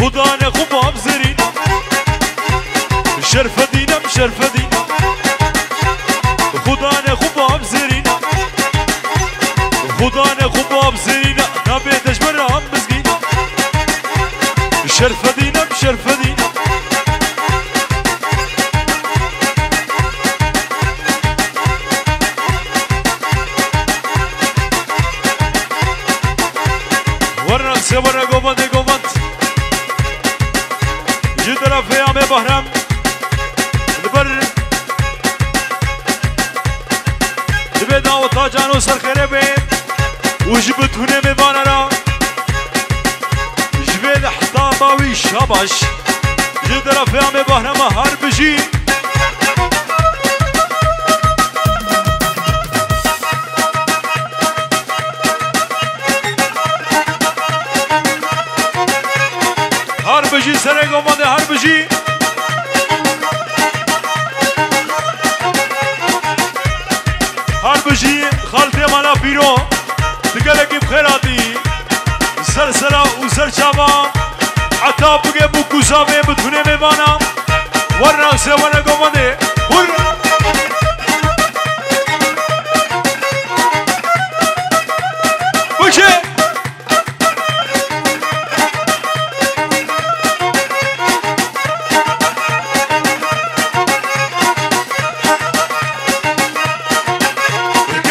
خدا نخوب ابزرین شرف دینم شرف دین خدا نخوب ابزرین خدا نخوب ابزرین نبیدش برام بزگین شرف دینم شرف دین ورنق سه ورنق گوبند گوبند جی طرف همه بحرم لبر لبه داوتا جانو سرخیره بین و جبتونه میوانه را جبه لحظا باوی شاباش جی طرف همه بحرم هر بجی هر بجی سره گمانده هر بجی هر بجی خالته مالا پیرو دگلکی بخیراتی سرسرا و سرچاوا حتی بگه بو کوزاوه بتونه میوانا ورنق سه ورنق گمانده بچه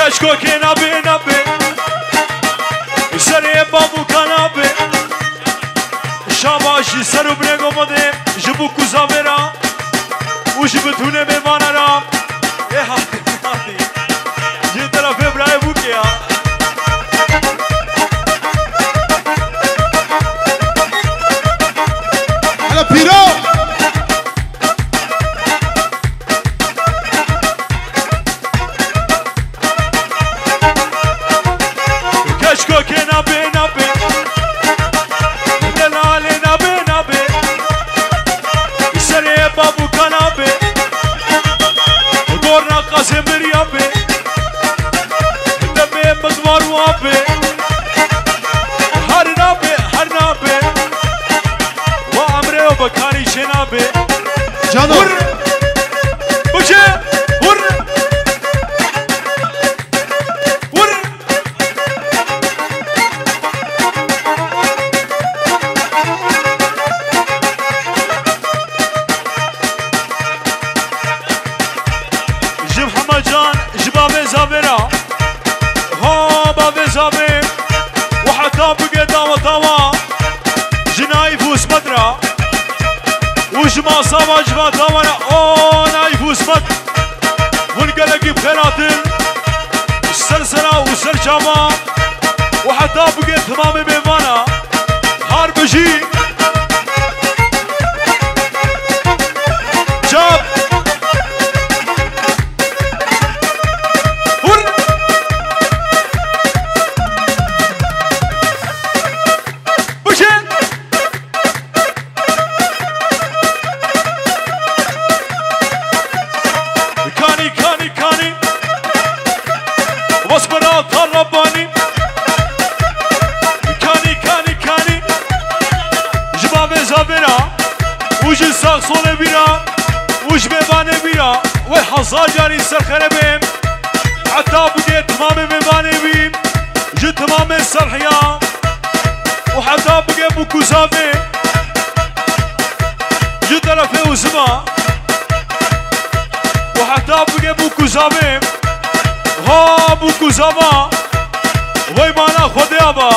کشکو که نبه نبه سر بابو کنابه شاباشی سرو بنگو مده جبو کوزاوه را و جبتونه میوانه را یه طرف برای بوکیا حالا پیرو کشکو که نبه نبه دلال نبه نبه سر بابو کنابه دور نقاسم بریابه دمه مزوار وابه هر نبه و امره و بکاری شنابه جانو بچه وحتى بقى داوة داوة جنايف وسمدرا وجما صابا جما داوة او نايف وسمد ونقلقي بخيراتل السلسلة والسرجامة وحتى بقى تمامي بيفانا هار بجي جاب وش الساق صولة بيرا وش بيباني بيرا وحصا جاني سرخرة بيم حتى بقيت تمامي بيباني بيم جيت تمامي السرحيا وحتى بقيت بوكوزافي جيت طرفي وزما وحتى بقيت بوكوزافي ها بوكوزافا ويبانا خديابا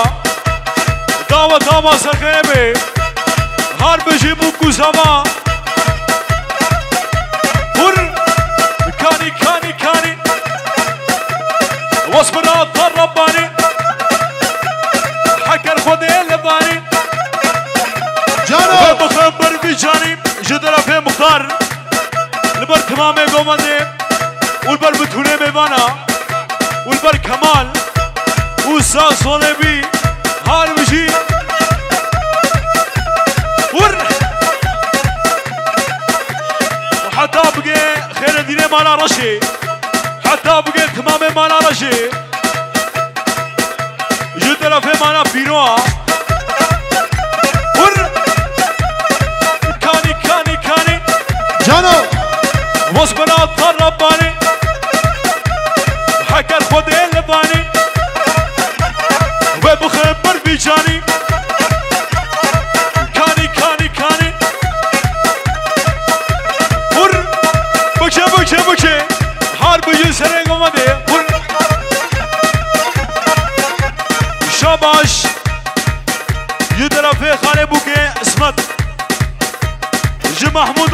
داوة داما سرخرة بيم هر بجي بوكو زما هر كاني كاني كاني واصبر الرباني حكر خدي اللباني جانو بخبر بجاني جدرا في مختار البر تمامي قومدي والبر بتوني بيبانا والبر كمال والساس صليبي هار بجي حتى بقى خير الدين مالا رشي حتى بقى تمام مالا رشي جو طرف مالا بينوا ور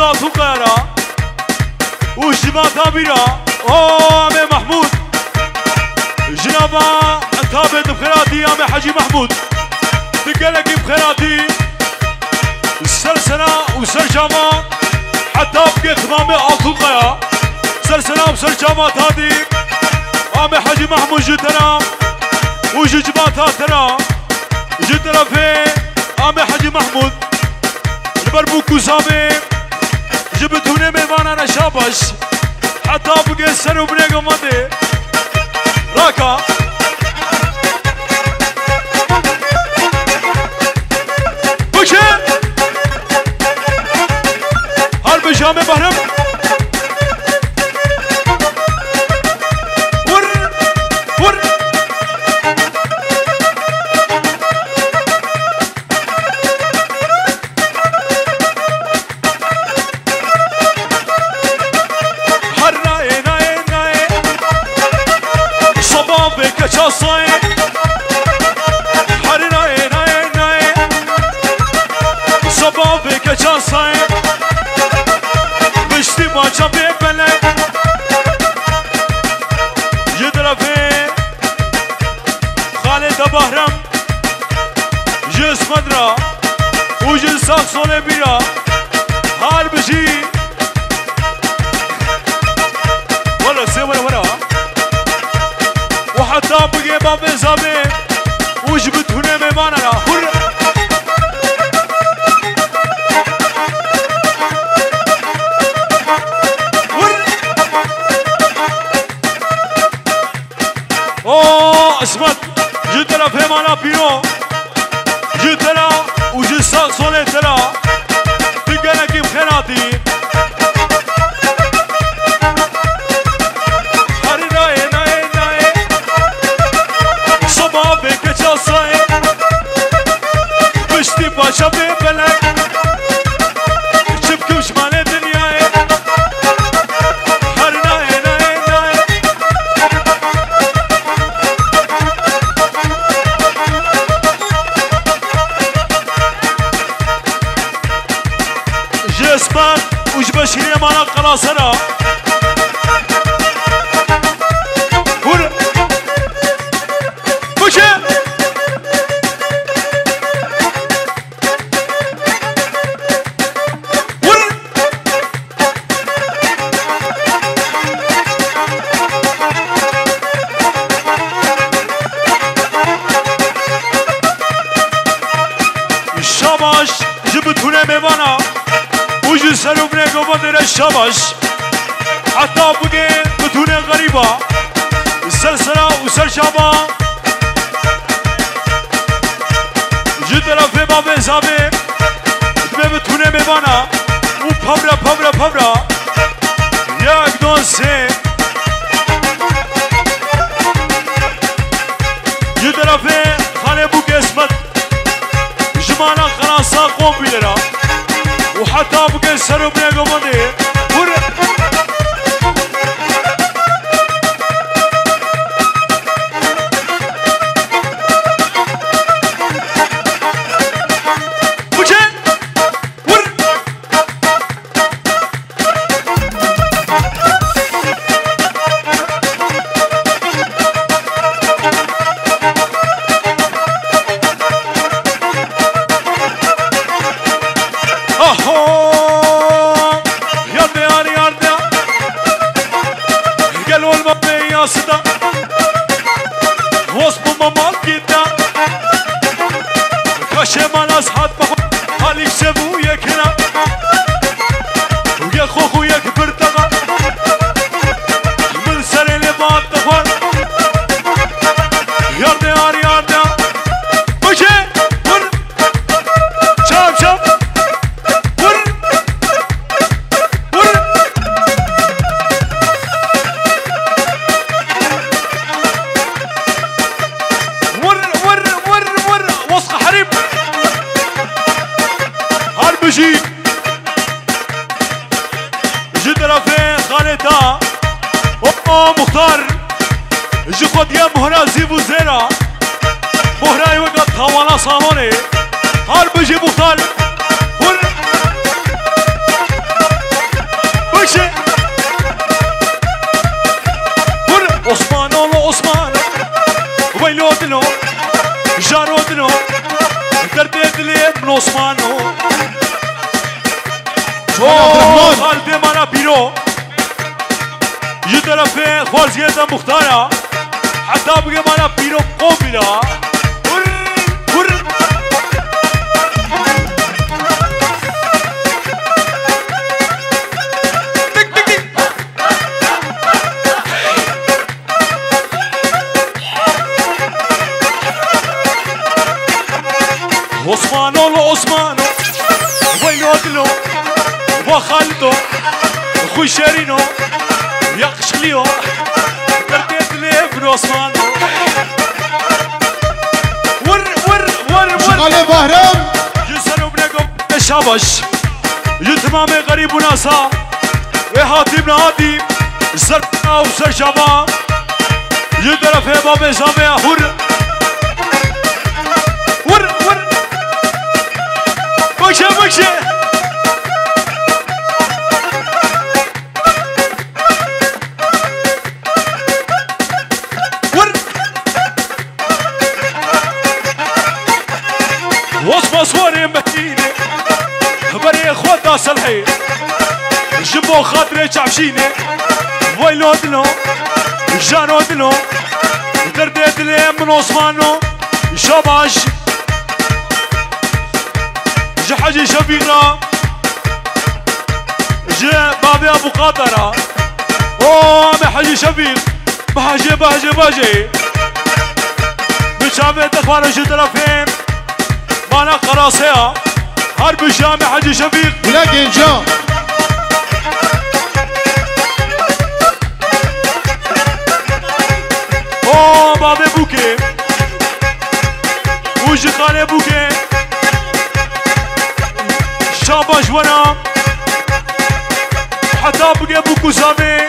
محمود آتو قيرا وجماعة بيرا أمي محمود جنابا ثابت بخيراتي أمي حجي محمود تقلق بخيراتي سلسلة وسرجامة حتى بقى خمامي آتو قيا سلسلة وسرجامة هادي أمي حجي محمود جتنا وجماعة ترى جتنا في أمي حجي محمود البربوك وسامي جبتوني ميمانا نشابش حتى بقى السر وبنيقو مدي راكا بوشي هالبجامي بهرم ساكسوني بيرا هار بجي ولا سيورا ورا وحتى بقي باب زابي وجبت هنا ميمانا هر اوه اسمت جدنا في مانا بيرو جدنا وجي ساكسوني ترى تلقانا كيف خيراتي هاري ناي ناي ناي صبابي كجاصاي بشتي باشا ببلك شبكي وشمال دنياي هاري ناي ناي ناي جسمان وجبشيري مانا قلاصنا هور بوشي هور الشاباش جبتونا ميوانا وجي سرو بنيقو بدر الشاباش حتى بقي بتوني غريبة السلسلة وسرشابة جدنا في باب زابي بتوني ميوانا وبابرا بابرا بابرا ياك دون سي جدنا في خاني بوك اسمت جمانا خلاصا قوم بلرا وحتى بقى السر بنيقو مدي مختار جي خود يا مهرا زيبو زيرا مهراي وقت خوانا صالوني هار بجي مختار والدي مانا بيرو يطرف خوازية مختارة حتى بقى مانا بيرو قومنا عثمانو لو عثمانو ويلو دلو وخالدو خوي شارينو يقشليو ترديت لي ابن عثمانو ور شغال بهرام يسنو بنكم الشابش يتمامي غريب وناسا وهاتيم نهاتيم زرنا وسر شابا يدرف باب زامي هور بكشة وصفة صوري مهينة بري خوتا صلحي جبو خاطري تعبشيني ويلو دلو جانو دلو درديت لي من عثمانو شباش حاجي شبيرة جاء بابي ابو قاطرة اوه ما حاجي شبير بحاجي بشامي تخوار شو طرفين مانا قراصيها هرب الشامي حاجي شبير ولاقي جا اوه بابي بوكي وجي خالي بوكي شاباش وانا حتى بقى بوكو زامي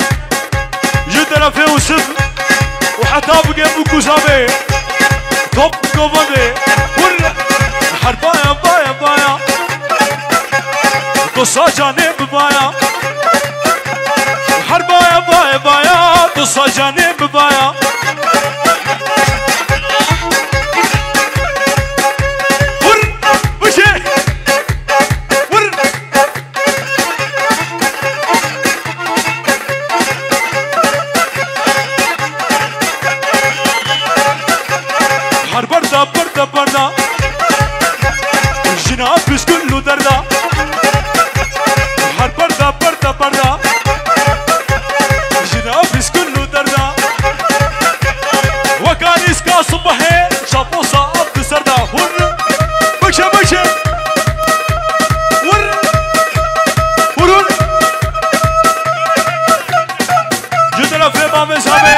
جدر في وسط وحتى بقى بوكو زامي توب كوفادي ور حربايا بايا قصة جانب بايا حربايا بايا قصة جانب بايا بردا جناب بس كله دردا هر بردا جناب بس كله دردا وكان اسكا صبحي شافو صعب سردا ور بكشة ور جدلا في بام زامي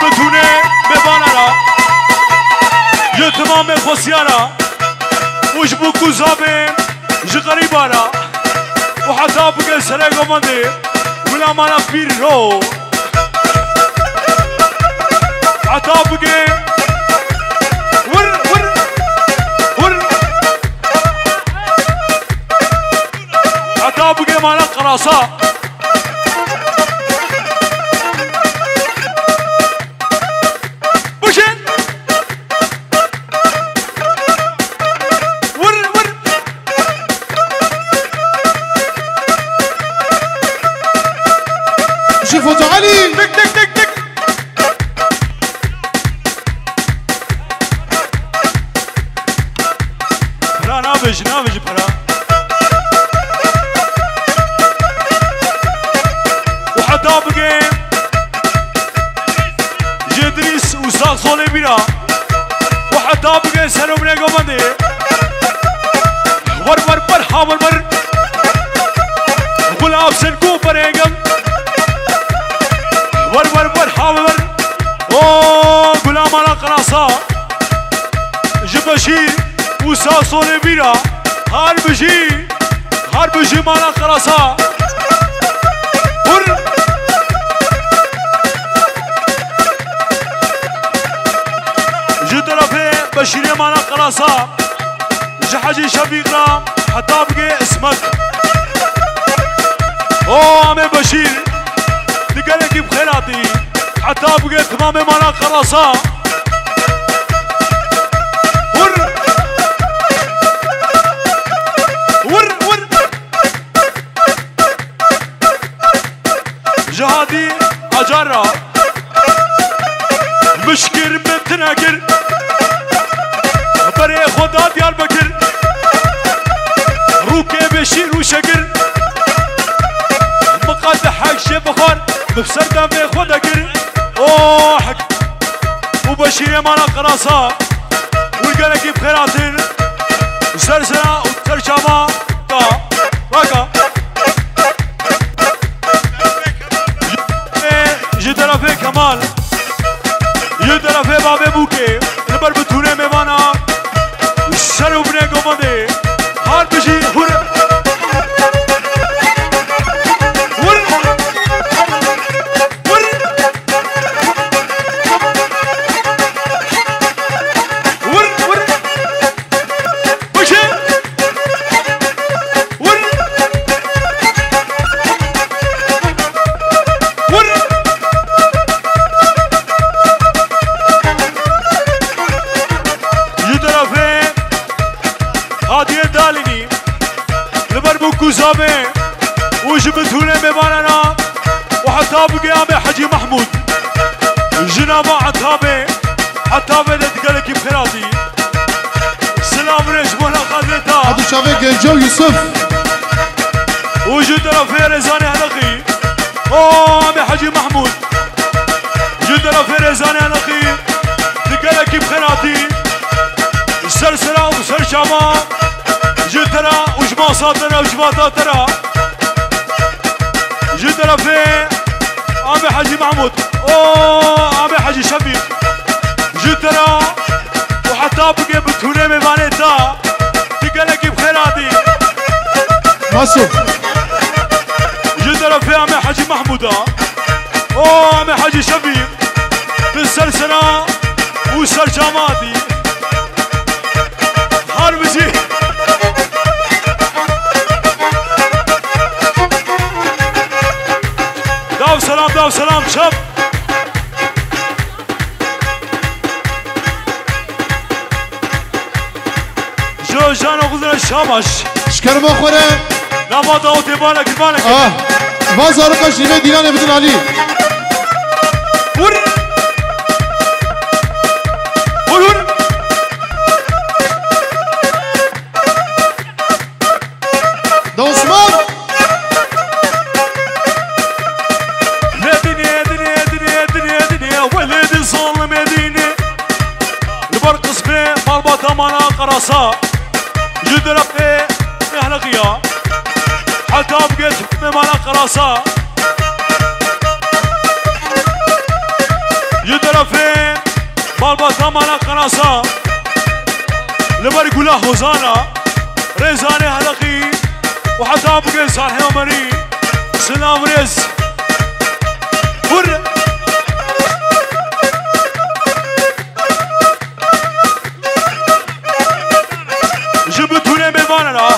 بتونه ببانارا يتمام خوسيارا وش بوكو زابين جغريبارا وحتى بقى سرقو مندي ولا مانا بيرو حتى بقى ور حتى بقى مانا قراصا شوفوا علي تك برا نابج برا وحتى بقى جدريس وساق صولي بيرا وحتى بقى سنو من قمدي ور حاول مر غلاب سنكو بريقم ور حاول اوه غلام على قراصة جبشي وساق صولي بيرا هار بجي مالا قراصة جدرفي بشيري مالا قراصة جحجي شبيقة حتى بقي اسمك اوه عمي بشير تقلقي بخيراتي حتى بقي تمامي مالا قراصة هادي أجرى مشكر من تناكر بري خدا ديال بكر روكي بشير وشكر مقاد حق شي بخار بفسر دم خدا كر اوه حق وبشير مانا قراصا والقلق بخيراتين سرسرة وترجمة دا راكا جدرا في كمال جدرا في بابي بوكي نبر بتوني ميوانا السر وبني قمدي هار بجي هور كوزابي وجبتوني ببانانا وحتى بقيامي حجي محمود جنابا عتابي حتى بدت قلقي بخيراتي سلام رجمونا خذتها عبد الشافيق جو يوسف وجد رفي رزاني هلقي اوه حجي محمود جد رفي رزاني هلقي قلقي بخيراتي سلسلة وسرشامة جدرا وجماصاتنا وجماطاتنا جدرا في عمي حجي محمود اوه عمي حجي شفيق جدرا وحتى بقي بتوني مبانيتا تقلقي بخيراتي ماسو جدرا في عمي حجي محمود اوه عمي حجي شفيق في السلسلة والسرجاماتي هاربزي داو سلام شب جو جانو قدر شاباش شكر ما خوره نما داو تبانك وازارقا شیوه دیلان بدون علی ور دا عثمان مانا قرصا جدرا في مهلقيا حتى بقيت مانا قرصا جدرا في بالباتا مانا قرصا لبر يقول هوزانا ريزاني هلقي وحتى بقيت صالحي ومري سلام ريز جبتوني بباننا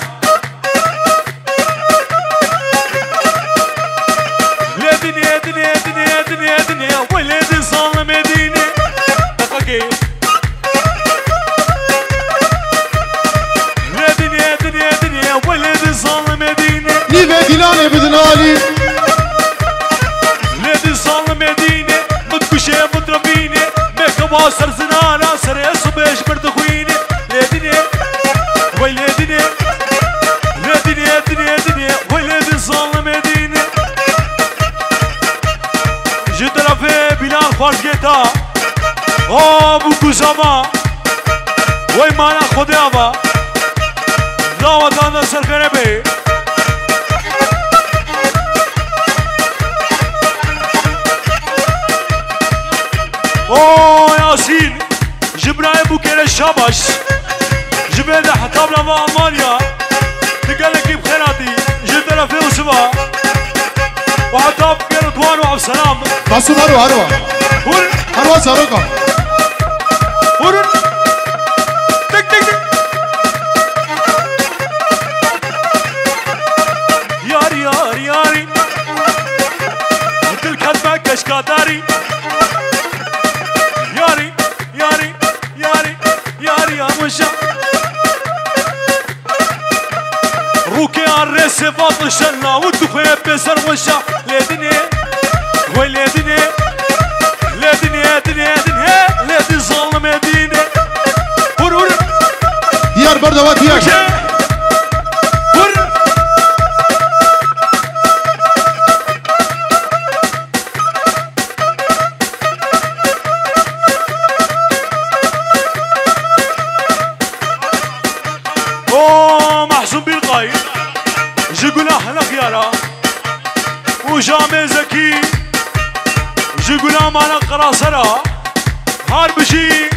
لا دنيا دنيا دنيا دنيا دنيا ولد صالم ديني دقيقي لا دنيا دنيا دنيا ولد صالم ديني نيفا ديلان بدون علی ولد صالم ديني متكشي مضربيني مكوا سر زنانا سر صبيش بردخويني لا دنيا ولدني ولدني دنيا دنيا ولد الظالم ديني جدرا في بلال خارجيتا ابو كوزاما وي مانا خديابا دعوة سرخربي اوه ياسين جبرايل بوكير الشابش جبنا حطابنا مع أمانيا تقلقي بخيراتي جدنا في وسبا وحطاب رضوان وعبد السلام ماسو هروا زارقا تك تك تك ياري ياري ياري مثل كتبة كشكاتاري ياري ياري ياري ياري يا مشا روكي عالريس فاضل شنا والدخيل بسر وشا لدني ولادني لادني دنيا دنيا لادي الظلم مدينة ور ديار بردوات ديار ور اوه محسوب بالقايد جيقول احلى خيارة وجامي زكي جيقول مانا قراصرة هار بشي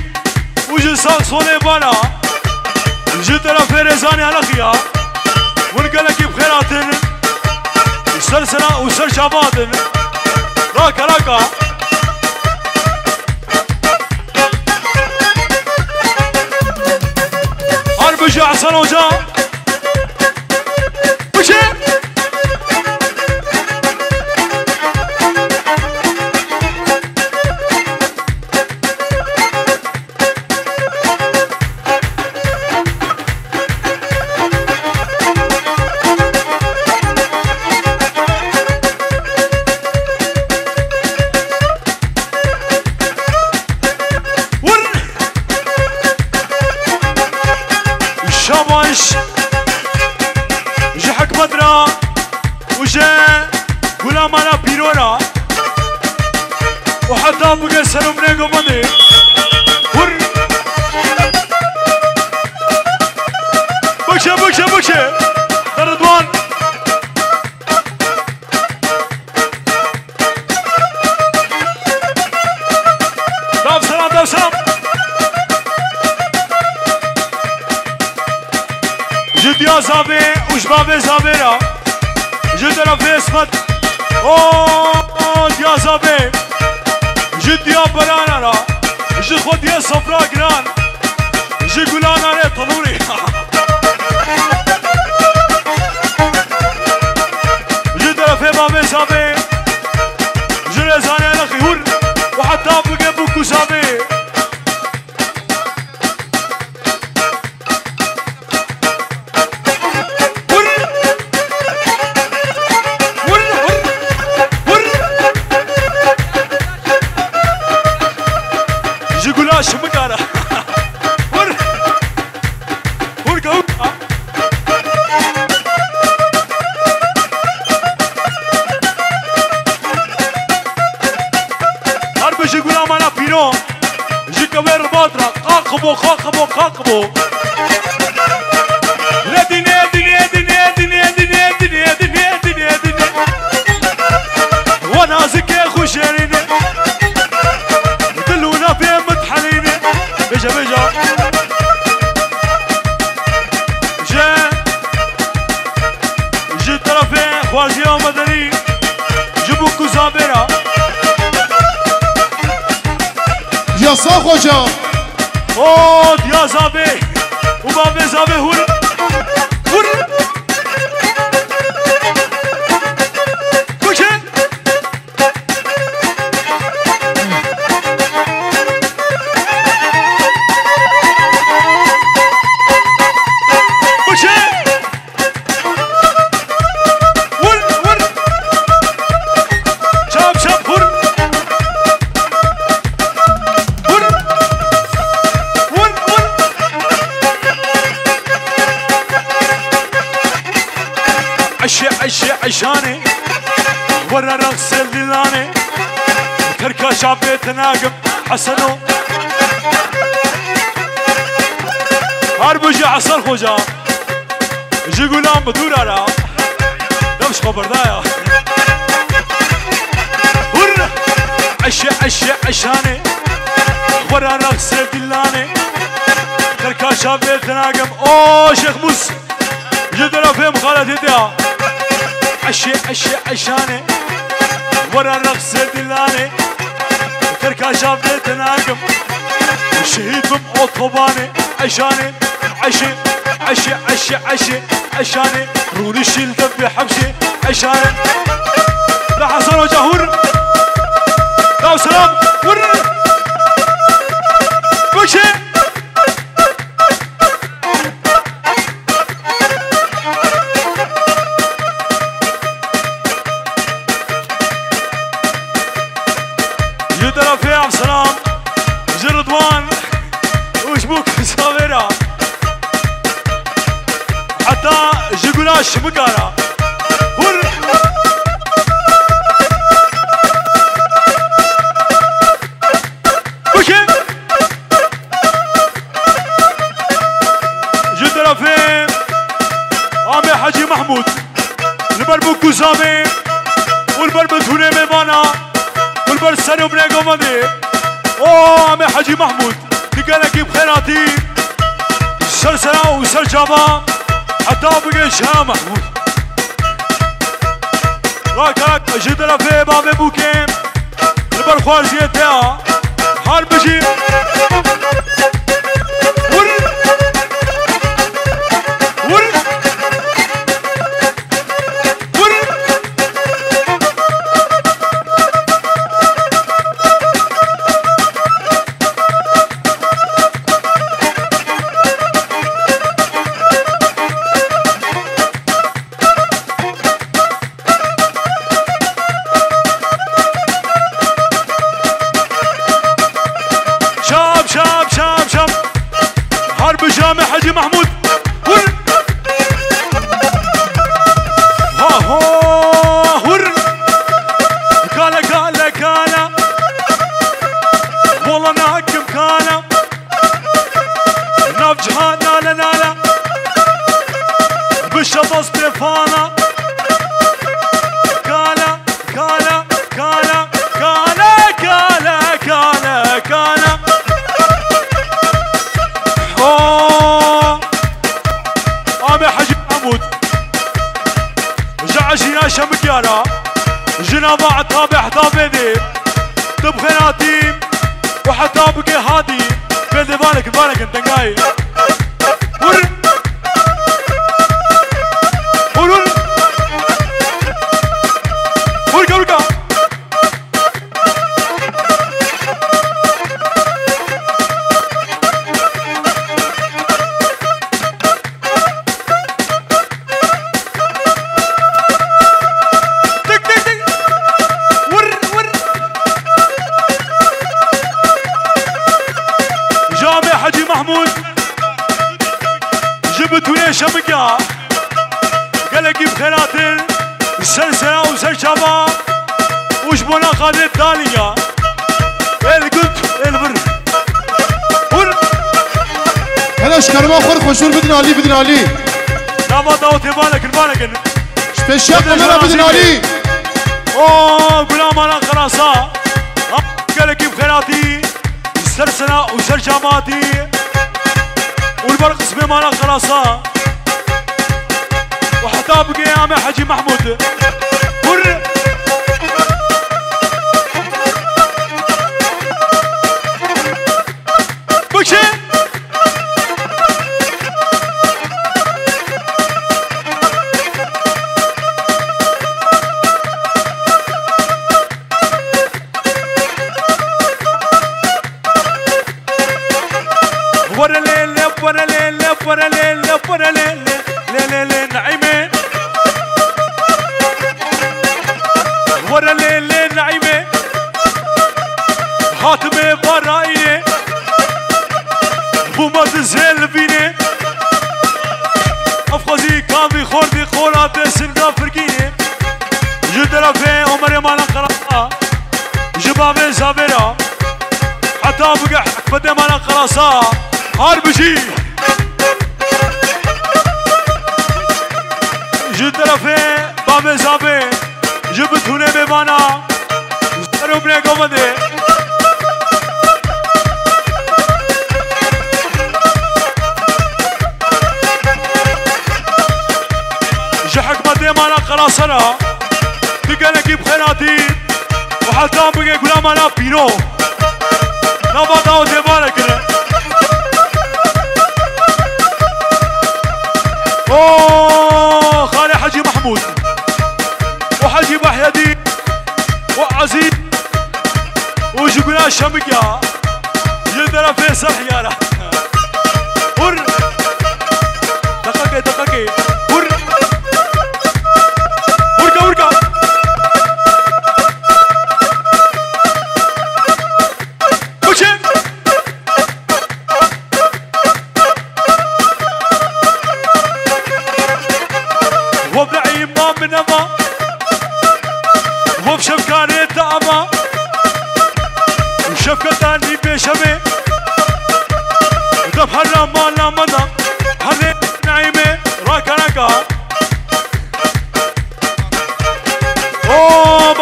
وجي صوني بانا جي ترى فيرزاني على خيار ونقلك بخيراتن سلسلة وسر شاباتن راكا راكا هار بشي عصر وجا بشي شاباش جحك بدرا وجا غلام على بيرورا وحتى بقى سلام نيجو مدي ور بكشة بكشة بكشة رضوان داب سلام داب سلام جد يا زابي وشبابي زابيرا جد رفي اسمت اوه يا زابي جد يا برانارا جد خود يا صفرا جران جد قلانا لي طلوري جد رفي بابي زابي جد رزاني على خيور وحتى بقى بوكو زابي شمكارا ور ورقا هرب جي غلام انا بيرو جي كبير بادرا قاقبو قاقبو قاقبو لا دنيا دنيا دنيا دنيا دنيا دنيا دنيا دنيا دنيا وانا زكي خوشيرين دلونا في متحلين بيجا بيجا جي طرفين خوازي ومدني جبوكو زابيرا يا صاخوجا اوه يا زابي وبابي زابي هور هور كوشي عشاني ورا رقص الليلاني كركا شابيت ناقم حسنو هربجي عصر خوجا جي غلام بدور على دمش خبر دايا ور عشاني ورا رقص الليلاني كركا شابيت ناقم اوه شيخ موس جدنا في مخالطة ديها عشاني ورا رقص دلاني تركا شافت ناقم شهيد بأوطوباني عشاني عشاني روني شيل دبي حبشي عشاني لا حسن وجهور لا سلام ور بوشي جيقولا شمقارا ور وشي جدرا فين عمي حاجي محمود البربوكو زامي والبربتوني ميمانا والبرسانو بنيقو مدي اوه عمي حاجي محمود تقالكي بخيراتي سلسلة وسلجابا حتى بقى شها محمود راكاك جدرا في بابي بوكيم البرخوار زيتها حال بجي ور ور ور جامع حجي محمود ور ها ها ور كالا كالا كالا والله ناكم كالا نفجها نالا نالا بالشطة ستيفانا كالا كالا كالا كالا كالا كالا كالا عمي حجي محمود جعشينا شمكيانا جنا مع طابع طابدي تبخناتي وحتى بقي هادي بيدي بالك انت قايل ور ور ورقا ورقا حجي محمود جبت ويا شمكة قالك بخيرات السلسلة وسلشابة وشبونا قادة التالية القلت البر ور هلا شكرما خور خوشور بدنا علي لا ما داوتي بالك سبيشال قمرة بدنا علي اوه قلام انا خلاصا قالك بخيراتي سلسلة وسلشاماتي والبرق اسمي مالا خلاصا وحتى بقي عمي حجي محمود ور بكشي ورا ليلة ورا ليلة ورا ليلة ورا ليلة ليلة نعيمة ورا ليلة نعيمة حاتمة براينة بوما تزهل فيني أفخذي كافي خوردي خورات سنقا فرقيني جدرا في عمري مالا قرأ جبابي زابرا حتى بقى حكمتي مالا قرصا هاربجي جدرا في بابي زابي جبت هوني ببانا زرو بني قومدي جحكمتي مالا قرصنا بقالك بخيراتي وحتى بقى قولا مالا بيرو نبا داوتي بالك اوه خالي حجي محمود وحجي بحيدي وعزيز وجبنا شمقيا يدرى فيصل حياله ور دقيقة ور ورقة وشي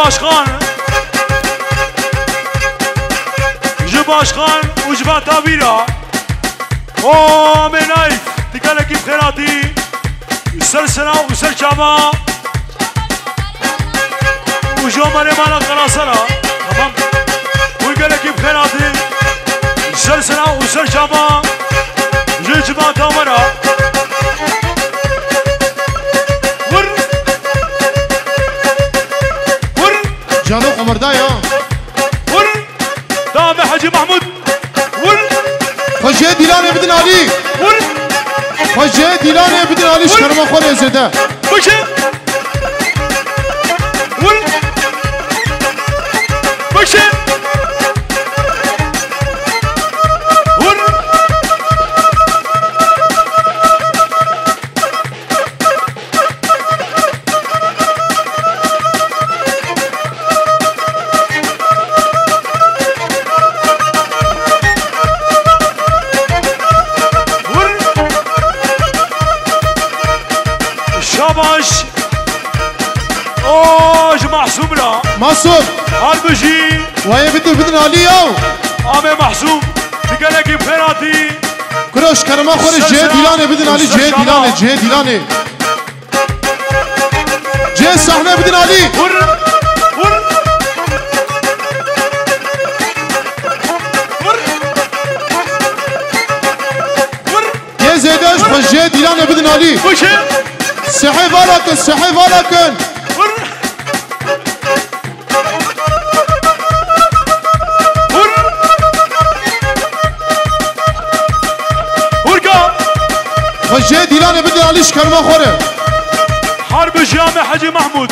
باشخان باشخان وجبات تابيرا او من نايف تقالك بخيراتي سلسلة وسل شعبا وجو مري مالا قراصرة تمام وقالك بخيراتي سلسلة وسل شعبا جبات تامرا ور جانو عمر دايا دام حجي محمود ور خجي ديلان بدن علي ور خجي ديلان بدن علي شكرما خور زده بشي ور بشي ور شاباش اوج محسوب لا معصوم هالبجي وهي بدن علي يو عمي محسوب تقالك بخيراتي كروش كرما خور جي ديلان بدن علي جي ديلان جي ديلان جي صحنه بدن علي ور ور ور ور يا زيداش خجي ديلان بدن علي بشي صحيح ولكن صحيح ولكن ور ور ورقا خجي ديلان بدن علي شكرما خوره حرب جامع حجي محمود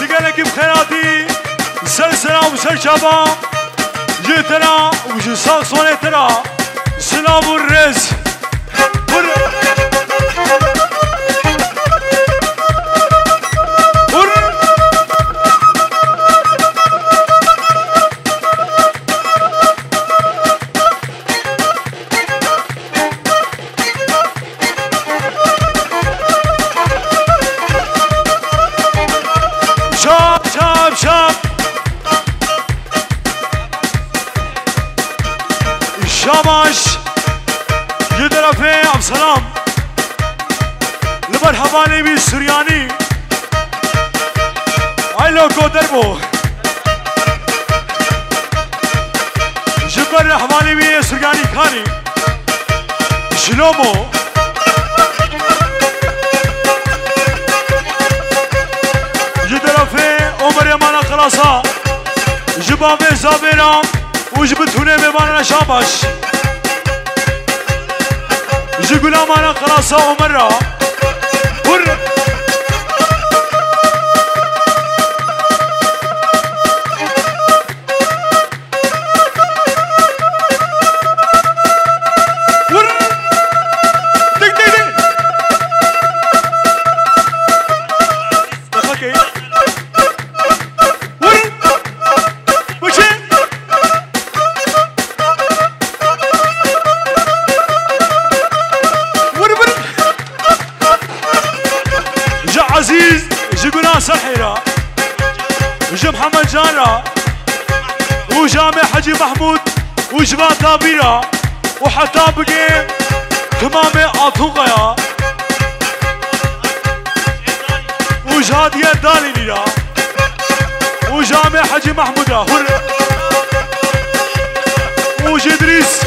تقالك بخيراتي سلسلة وسل شباب جيتنا وجساق صونيتنا سلام والرز ور ور شاب شاب شاب الشامش يدرى في عبد السلام لمرحبا لي السرياني هاي لوكو دربو جبر رحماني بي السرياني خاني شلومو يدرى في عمر يمانا خلاصا جبابي زابينا وجبتوني بمانا شامش جيقولا مانا خلاصا عمرا ور ور دق دق دق دخلك ايه ور وشي ور ور جا عزيز جيقولا سرحيرا جا محمد جانا وجامع حجي محمود وجبات تابيرا وحتى بقي تمامي عطوقيا وجهادية دالي ليا وجامع حجي محمود هر وجدريس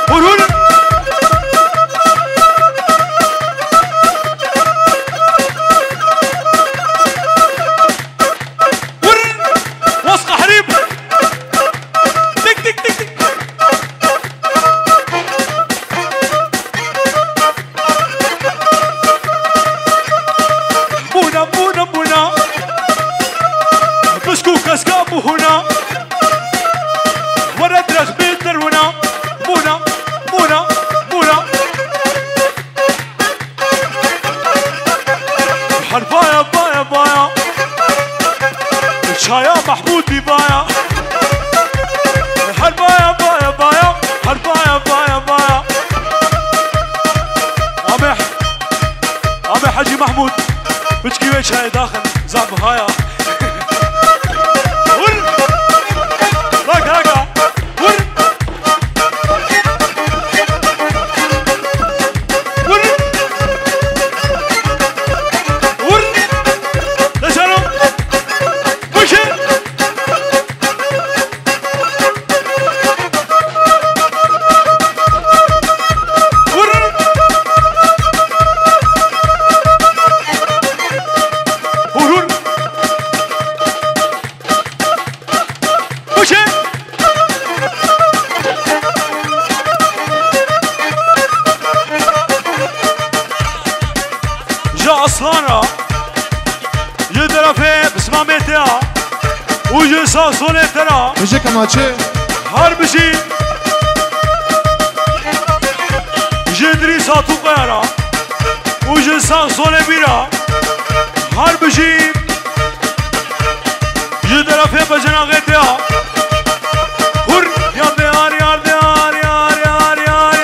هر هر هر وسق حريب تك تك تك تك بونا بونا بونا بسكو كسكاب هنا ورد رخ بالدرونا بونا بونا بونا حربايا بايا بايا شايا محمود ببايا حربايا بايا بايا حربايا بايا بايا عمي حجي محمود مامتها وجسا صولتنا بجي كماچه هربشي جدري ساتو قيارا وجسا صولبيرا هربشي جدرا في بجنا غيتها هر يا ديار يار ديار يار يار يار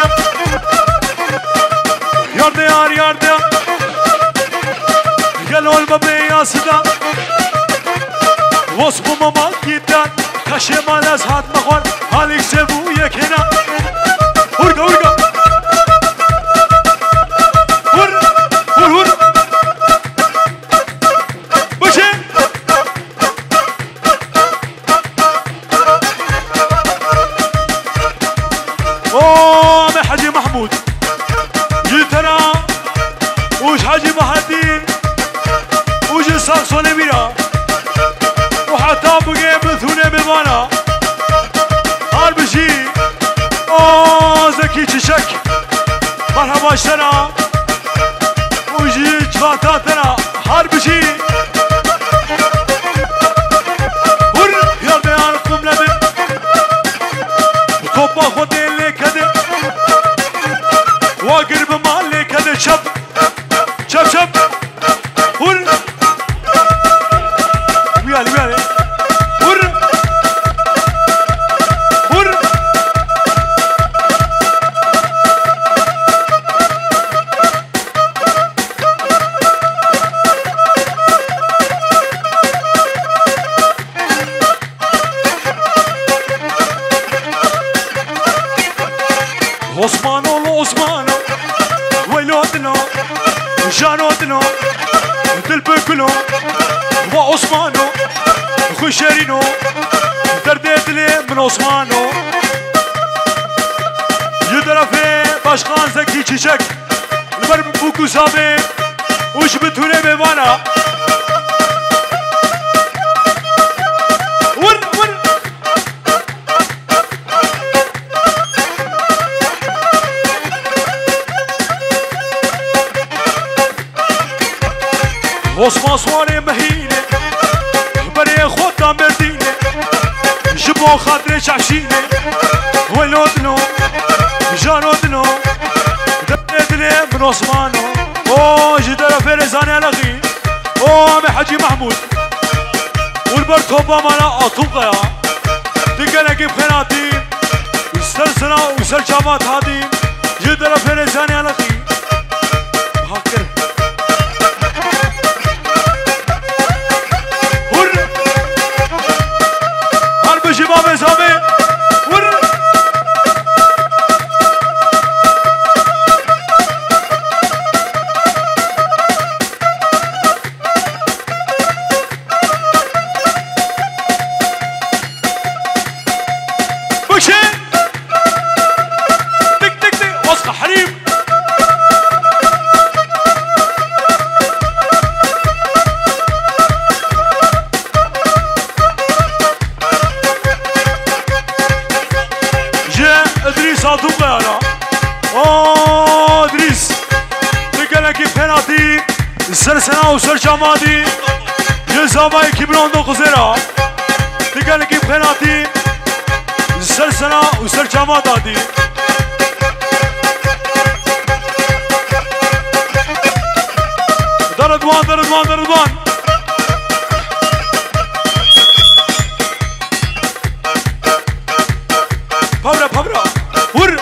يار ديار يار ديار قالوا البابي يا سدا وصفوا ماما جدا كشي مالاز هات مخور هاليك سيبو يكنا هرقا هرقا هر هر هر بشي اوه عمي حاجي محمود جيتنا وش حاجي محدين وجي ساكسوني ميرا وحتى بقي بثوني بمانا هالبشي اوه زكي تشك مرحبا اشتنا وجي جفاتاتنا هالبشي هر يا بيان قم لبي طبا خودي اللي كده واقرب مالي كده شب شب شب هر ويالي ويالي هر هر عثمانو لعثمانو ويلودنا جانودنا دلبكلو وعثمانو خشرينو دردت لي من عثمانو يدرى في باشخان زكي تشك البرم بوكو سابي وش بتوني بوانا ور ور عثمان صواني مهينة بري خوتا مردينة جبو خاطري شعشينة ولودنو جانودنو دردني من عثمانو اوه جدر فيرزاني لغي اوه عمي حاجي محمود والبركوبا مالا اطوقيا تقلقي بخناتين وسلسلة وسلجامات هادين جدر فيرزاني لغي هكر شباب سامي ور بشي تك تك تك وسخ حريم ادريس هاتوقع انا اوه ادريس تقلقي بناتي السلسلة وسرجاماتي يزامي كبرون دو قزيرا تقلقي بناتي السلسلة وسرجاماتي دردوان دردوان دردوان بابرا بابرا ور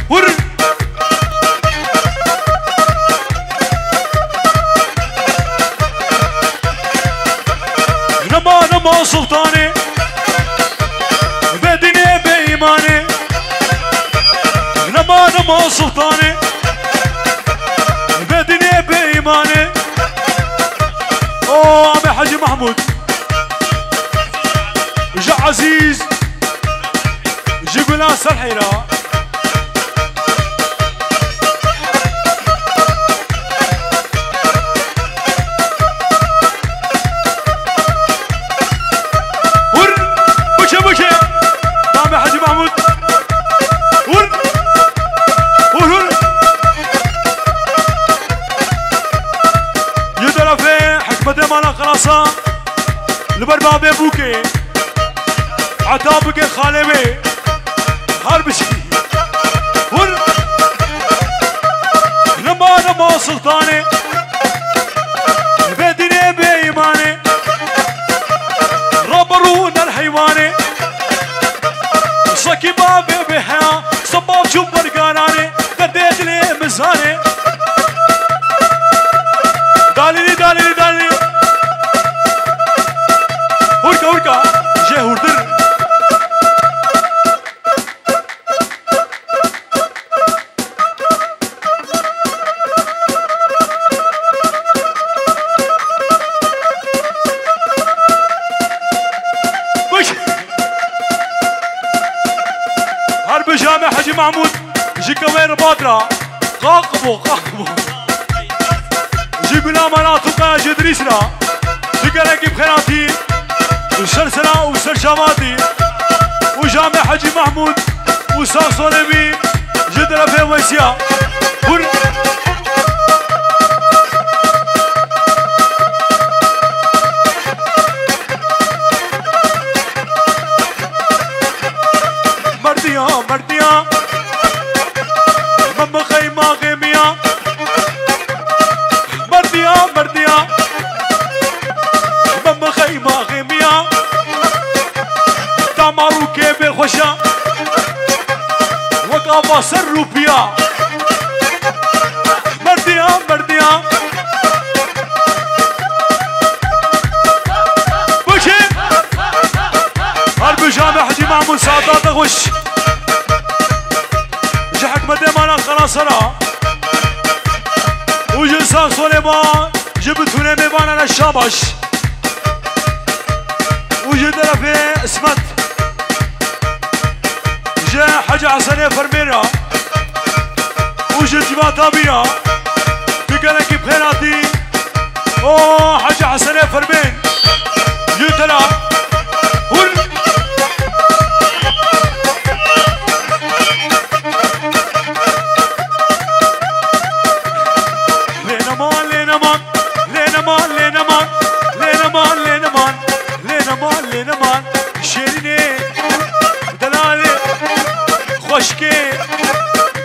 ور نما نما سلطاني بدني بإيماني نما نما سلطاني بدني بإيماني اوه عمي حاجي محمود جا عزيز جيبنا سرحيرة ور بوشي بوشي دامي حاجي محمود ور ور ور يدرى في حكمة مالا خلاصة البرباب بوكي عتابك خالبي هربشي ور نما سلطاني بدني بإيماني ربرون الحيواني صكي بابي بحياة صباب جبر قاناني قديت لي مزاني دالي وركا جه وردر هرب جامع حجي محمود جي كوين بادرة قاقبو جي قنا مناطقة جدريسنا تقلق بخيراتي وسلسلة وسلشاماتي وجامع حجي محمود وساسو نبي جدرة في ويسيا مرديا مم خيمة غيمية مرديا مم خيمة غيمية تامارو كيبي خوشا وقابا سرو بيا مرديا بوشي هرب جامع حجي محمود سعدات غش حكمة ديمانا خلاص أنا وجلسان سوليمان جبتوني ميبانا للشابش وجدنا في اسمت جاء حاجة حسنية فرمينا وجد جبا تابينا بقلقي بخيراتي اوه حاجة حسنية فرمين جيتنا لينمان شيريني دلالي خوشكي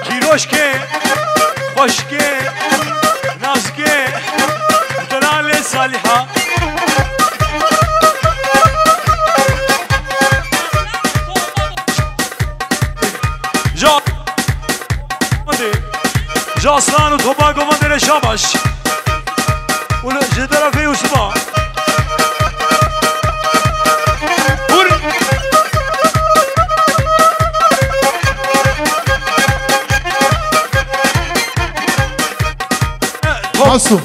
كيروشكي خوشكي نازكي دلالي صالحة جا اصلان وطباقو مندر شابش ولا جدرة في وسبا حسو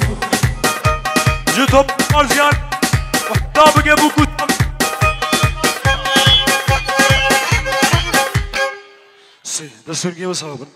جيتهم مالزيان وحطاب جابوا كتب سي ده سرقي وصابن